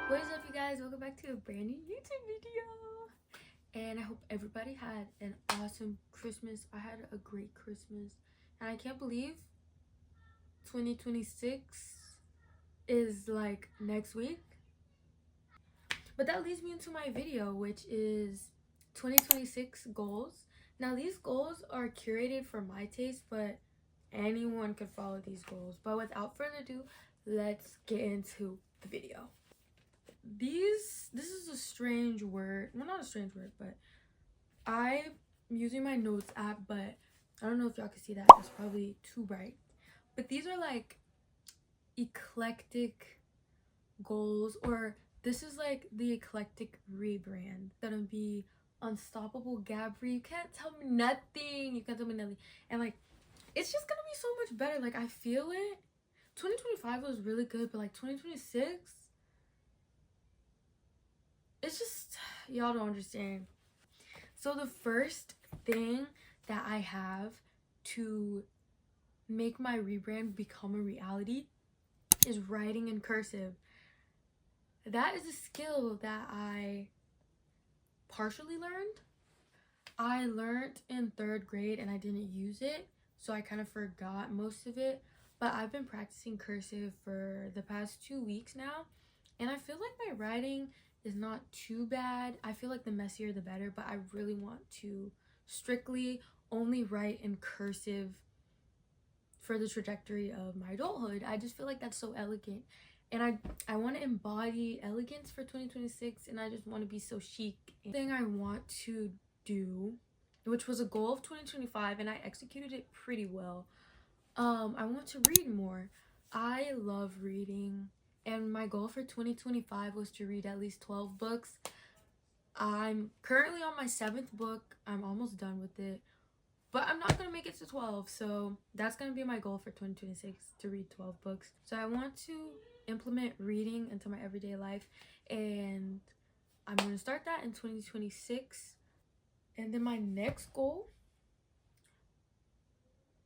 What is up, you guys? Welcome back to a brand new YouTube video. And I hope everybody had an awesome Christmas. I had a great Christmas. And I can't believe 2026 is like next week. But that leads me into my video, which is 2026 goals. Now, these goals are curated for my taste, but anyone could follow these goals. But without further ado, let's get into the video. This is a strange word. Well, not a strange word, but I'm using my notes app, but I don't know if y'all can see that. It's probably too bright. But these are like eclectic goals, or this is like the eclectic rebrand. Gonna be unstoppable Gabri. You can't tell me nothing. You can't tell me nothing. And like, it's just gonna be so much better. Like, I feel it. 2025 was really good, but like 2026, it's just, y'all don't understand. So the first thing that I have to make my rebrand become a reality is writing in cursive. That is a skill that I partially learned. I learned in 3rd grade and I didn't use it, so I kind of forgot most of it. But I've been practicing cursive for the past 2 weeks now, and I feel like my writing is not too bad. I feel like the messier the better, but I really want to strictly only write in cursive for the trajectory of my adulthood. I just feel like that's so elegant, and I want to embody elegance for 2026, and I just want to be so chic. The thing I want to do, which was a goal of 2025, and I executed it pretty well, I want to read more. I love reading, and my goal for 2025 was to read at least 12 books. I'm currently on my 7th book. I'm almost done with it, but I'm not going to make it to 12. So that's going to be my goal for 2026, to read 12 books. So I want to implement reading into my everyday life, and I'm going to start that in 2026. And then my next goal,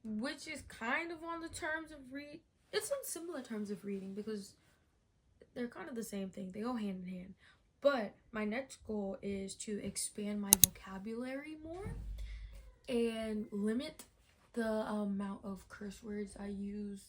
which is kind of on the terms of it's on similar terms of reading, because they're kind of the same thing. They go hand in hand. But my next goal is to expand my vocabulary more and limit the amount of curse words I use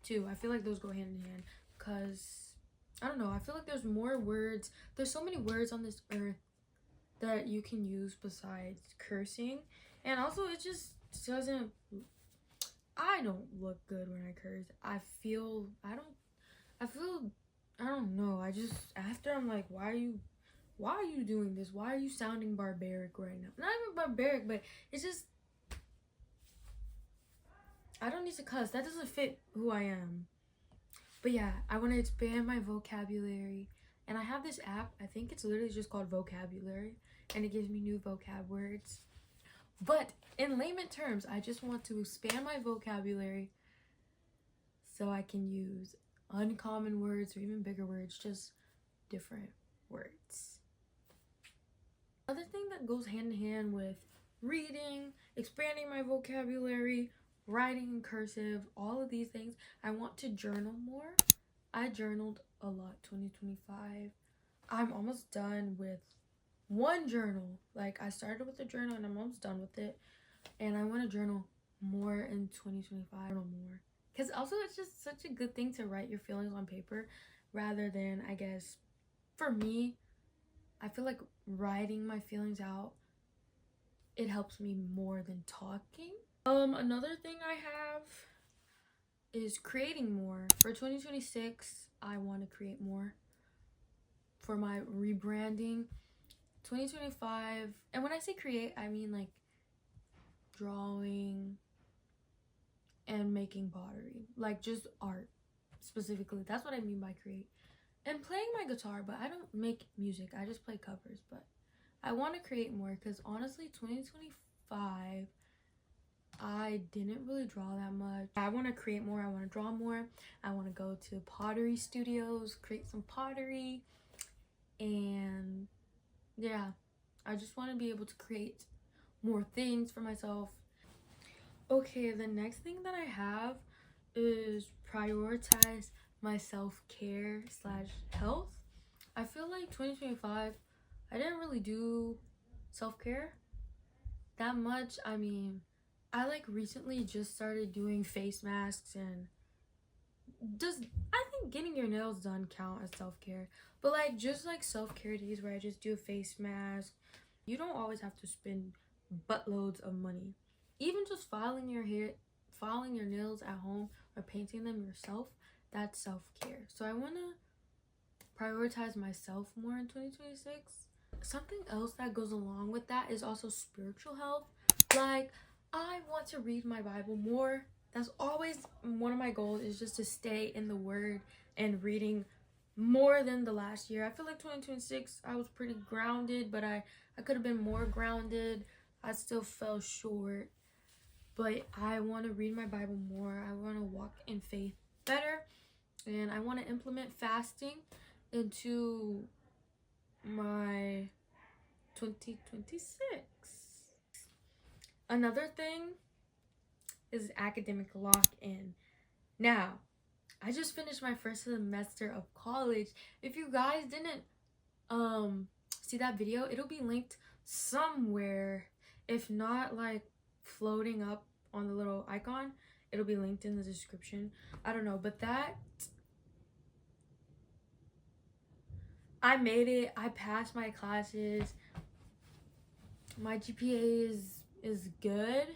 too. I feel like those go hand in hand, because I don't know, I feel like there's more words. There's so many words on this earth that you can use besides cursing. And also, it just doesn't, I don't look good when I curse. I don't know. I just, after, I'm like, why are you doing this? Why are you sounding barbaric right now? Not even barbaric, but it's just, I don't need to cuss. That doesn't fit who I am. But yeah, I want to expand my vocabulary. And I have this app. I think it's literally just called Vocabulary, and it gives me new vocab words. But in layman terms, I just want to expand my vocabulary so I can use uncommon words or even bigger words, just different words. Another thing that goes hand in hand with reading, expanding my vocabulary, writing in cursive, all of these things, I want to journal more. I journaled a lot 2025. I'm almost done with one journal. Like, I started with a journal and I'm almost done with it, and I want to journal more in 2025. Journal more, because also it's just such a good thing to write your feelings on paper, rather than, I guess, for me, I feel like writing my feelings out, it helps me more than talking. Another thing I have is creating more. For 2026, I want to create more for my rebranding. 2025, and when I say create, I mean like drawing and making pottery, like just art specifically. That's what I mean by create. And playing my guitar, but I don't make music, I just play covers. But I want to create more because honestly 2025 I didn't really draw that much. I want to create more, I want to draw more, I want to go to pottery studios, create some pottery, and yeah, I just want to be able to create more things for myself. Okay, the next thing that I have is prioritize my self-care slash health. I feel like 2025 I didn't really do self-care that much. I mean, I like recently just started doing face masks, and does I think getting your nails done count as self-care, but like just like self-care days where I just do a face mask. You don't always have to spend buttloads of money. Even just filing your hair, filing your nails at home, or painting them yourself, that's self-care. So I want to prioritize myself more in 2026. Something else that goes along with that is also spiritual health. Like, I want to read my Bible more. That's always one of my goals, is just to stay in the Word and reading more than the last year. I feel like 2026 I was pretty grounded, but I could have been more grounded. I still fell short, but I want to read my Bible more. I want to walk in faith better, and I want to implement fasting into my 2026. Another thing is academic lock-in. Now, I just finished my first semester of college. If you guys didn't see that video, it'll be linked somewhere. If not, like floating up on the little icon, it'll be linked in the description. I don't know, but that I made it. I passed my classes. My GPA is good,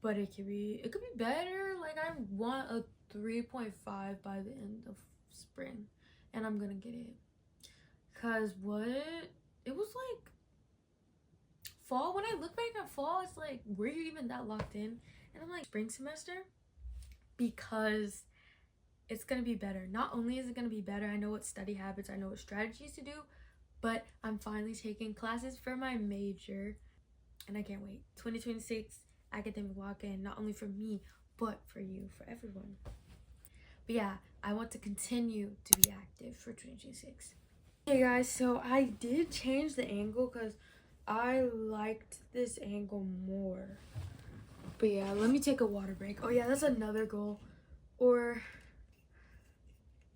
but it could be better. Like, I want a 3.5 by the end of spring, and I'm gonna get it. Cause what it was like fall. When I look back at fall, it's like, were you even that locked in? And I'm like, spring semester, because it's gonna be better. Not only is it gonna be better, I know what study habits, I know what strategies to do, but I'm finally taking classes for my major, and I can't wait. 2026 academic lock-in, not only for me, but for you, for everyone. But yeah, I want to continue to be active for 2026. Hey guys, so I did change the angle because I liked this angle more. But yeah, let me take a water break. Oh yeah, that's another goal. Or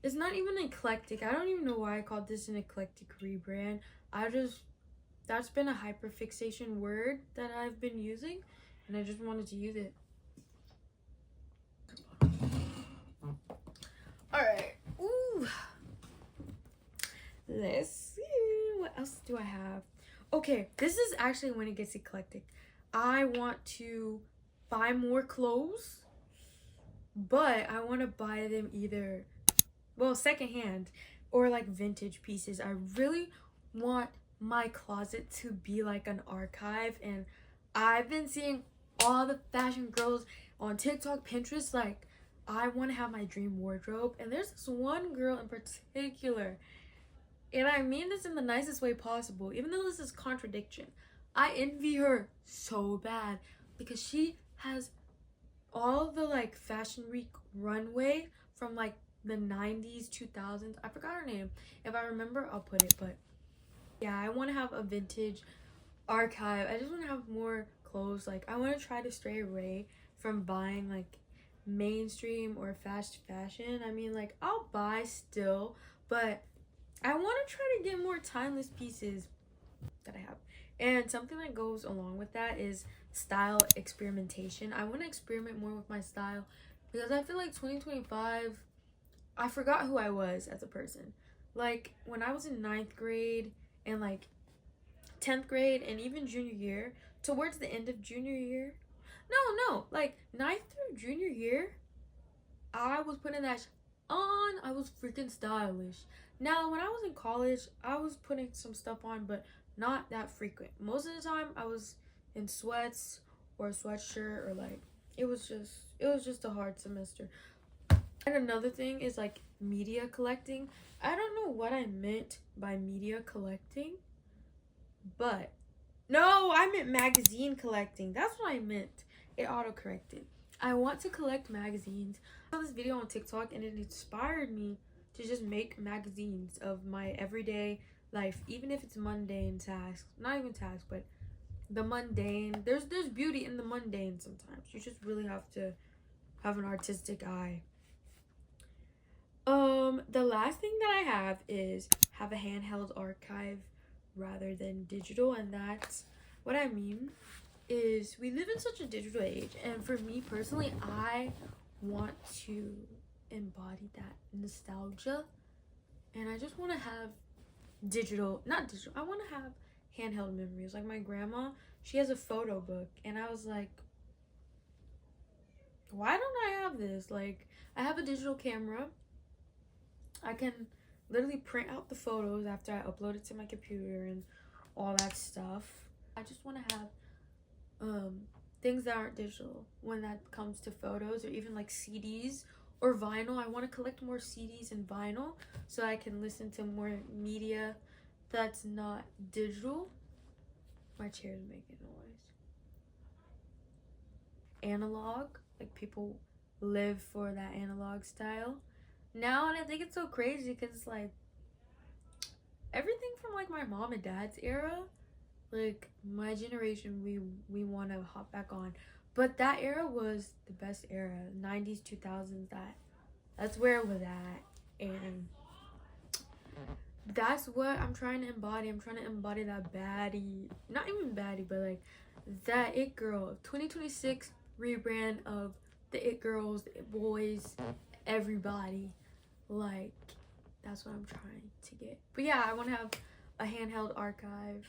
it's not even eclectic. I don't even know why I called this an eclectic rebrand. That's been a hyperfixation word that I've been using, and I just wanted to use it. Alright. Ooh. Let's see. What else do I have? Okay, this is actually when it gets eclectic. I want to buy more clothes, but I want to buy them either, well, secondhand or like vintage pieces. I really want my closet to be like an archive, and I've been seeing all the fashion girls on TikTok, Pinterest. Like, I want to have my dream wardrobe, and there's this one girl in particular, and I mean this in the nicest way possible, even though this is contradiction. I envy her so bad because she has all the like fashion week runway from like the 90s, 2000s. I forgot her name. If I remember, I'll put it. But yeah, I want to have a vintage archive. I just want to have more clothes. Like, I want to try to stray away from buying like mainstream or fast fashion. I mean, like, I'll buy still, but I want to try to get more timeless pieces that I have. And something that goes along with that is style experimentation. I want to experiment more with my style because I feel like 2025, I forgot who I was as a person. Like, when I was in 9th grade and like 10th grade and even junior year, towards the end of junior year, No, like ninth through junior year, I was putting that on. I was freaking stylish. Now, when I was in college, I was putting some stuff on, but not that frequent. Most of the time, I was in sweats or a sweatshirt, or like it was just a hard semester. And another thing is like media collecting. I don't know what I meant by media collecting, but no, I meant magazine collecting. That's what I meant. It autocorrected. I want to collect magazines. I saw this video on TikTok and it inspired me to just make magazines of my everyday life, even if it's mundane tasks. Not even tasks, but the mundane. There's beauty in the mundane sometimes. You just really have to have an artistic eye. The last thing that I have is have a handheld archive rather than digital, and that's what I mean is we live in such a digital age, and for me personally, I want to embody that nostalgia, and I just want to have not digital, I want to have handheld memories. Like my grandma, she has a photo book, and I was like, why don't I have this? Like, I have a digital camera. I can literally print out the photos after I upload it to my computer and all that stuff. I just want to have things that aren't digital when that comes to photos, or even like CDs or vinyl. I want to collect more CDs and vinyl so I can listen to more media that's not digital. My chair's making noise. Analog, like people live for that analog style now, and I think it's so crazy because like everything from like my mom and dad's era, like my generation, we want to hop back on, but that era was the best era. 90s, 2000s, that's where it was at, and that's what I'm trying to embody. I'm trying to embody that baddie, not even baddie, but like that it girl of 2026 rebrand of the it girls, the it boys, everybody. Like, that's what I'm trying to get. But yeah, I want to have a handheld archive.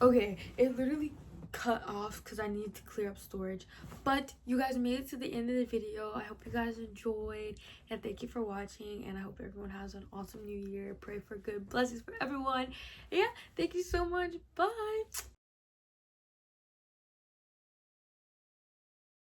Okay, it literally cut off because I needed to clear up storage. But you guys made it to the end of the video. I hope you guys enjoyed, and thank you for watching, and I hope everyone has an awesome new year. Pray for good blessings for everyone. Yeah, thank you so much. Bye.